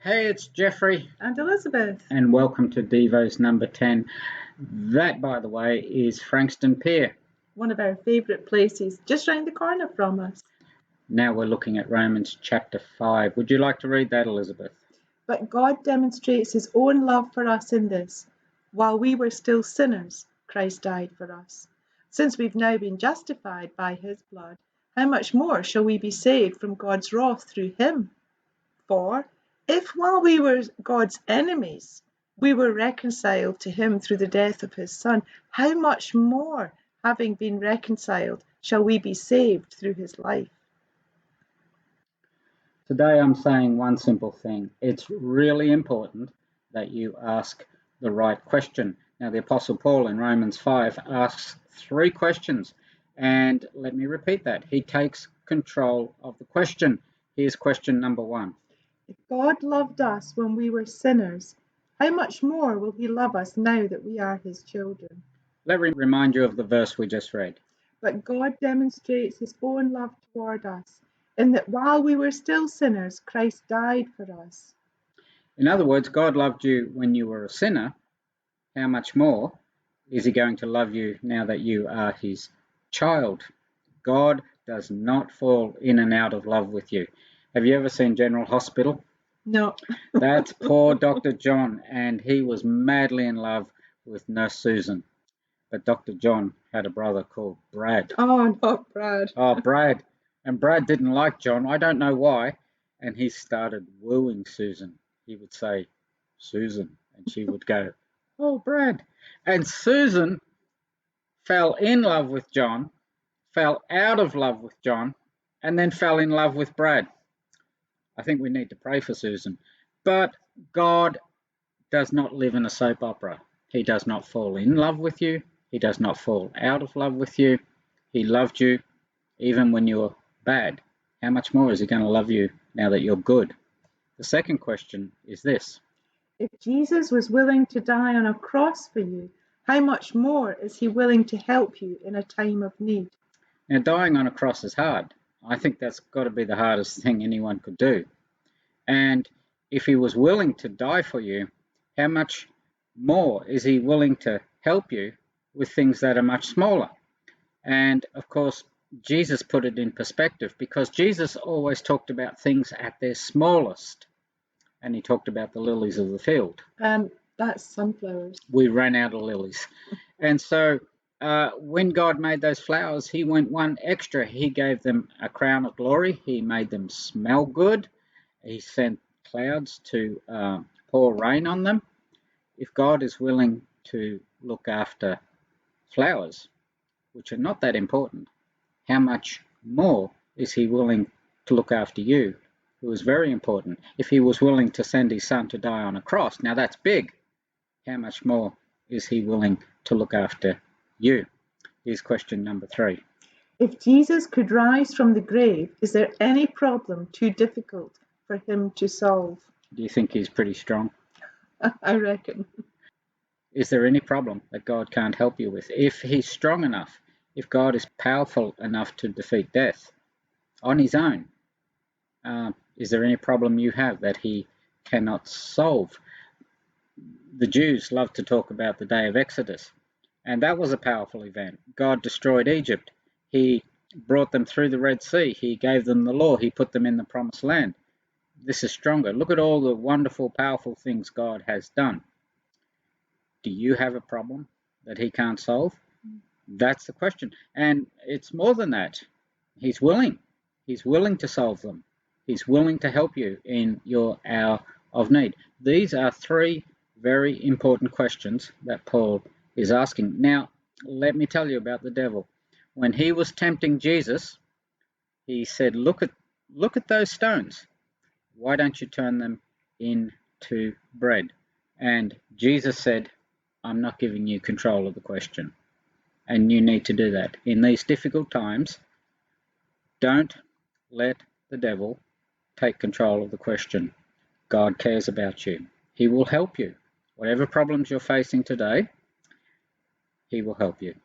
Hey, it's Geoffrey And Elizabeth. and welcome to Devos number 10. That, by the way, is Frankston Pier. One of our favourite places just round the corner from us. Now we're looking at Romans chapter 5. Would you like to read that, Elizabeth? But God demonstrates his own love for us in this. While we were still sinners, Christ died for us. Since we've now been justified by his blood, how much more shall we be saved from God's wrath through him? For if while we were God's enemies, we were reconciled to him through the death of his Son, how much more, having been reconciled, shall we be saved through his life? Today I'm saying one simple thing. It's really important that you ask the right question. Now, the Apostle Paul in Romans 5 asks 3 questions. And let me repeat that. He takes control of the question. Here's question number 1. If God loved us when we were sinners, how much more will he love us now that we are his children? Let me remind you of the verse we just read. But God demonstrates his own love toward us, in that while we were still sinners, Christ died for us. In other words, God loved you when you were a sinner. How much more is he going to love you now that you are his child? God does not fall in and out of love with you. Have you ever seen General Hospital? No. That's poor Dr. John, and he was madly in love with Nurse Susan. But Dr. John had a brother called Brad. Oh, not Brad. Oh, Brad. And Brad didn't like John. I don't know why. And he started wooing Susan. He would say, Susan. And she would go, oh, Brad. And Susan fell in love with John, fell out of love with John, and then fell in love with Brad. I think we need to pray for Susan. But God does not live in a soap opera. He does not fall in love with you. He does not fall out of love with you. He loved you even when you were bad. How much more is he going to love you now that you're good? The second question is this. If Jesus was willing to die on a cross for you, how much more is he willing to help you in a time of need? Now, dying on a cross is hard. I think that's got to be the hardest thing anyone could do. And if he was willing to die for you, how much more is he willing to help you with things that are much smaller? And of course, Jesus put it in perspective, because Jesus always talked about things at their smallest. And he talked about the lilies of the field. That's sunflowers. We ran out of lilies. And so when God made those flowers, he went one extra. He gave them a crown of glory. He made them smell good. He sent clouds to pour rain on them. If God is willing to look after flowers, which are not that important, how much more is he willing to look after you, who is very important? If he was willing to send his son to die on a cross, now that's big. How much more is he willing to look after you? Here's question number 3. If Jesus could rise from the grave, is there any problem too difficult for him to solve? Do you think he's pretty strong? I reckon. Is there any problem that God can't help you with? If he's strong enough, if God is powerful enough to defeat death on his own, is there any problem you have that he cannot solve? The Jews love to talk about the day of Exodus, and that was a powerful event. God destroyed Egypt. He brought them through the Red Sea. He gave them the law. He put them in the promised land. This is stronger. Look at all the wonderful, powerful things God has done. Do you have a problem that he can't solve? That's the question. And it's more than that. He's willing. He's willing to solve them. He's willing to help you in your hour of need. These are 3 very important questions that Paul is asking. Now, let me tell you about the devil. When he was tempting Jesus, he said, look at those stones. Why don't you turn them into bread? And Jesus said, I'm not giving you control of the question. And you need to do that. In these difficult times, don't let the devil take control of the question. God cares about you. He will help you. Whatever problems you're facing today, he will help you.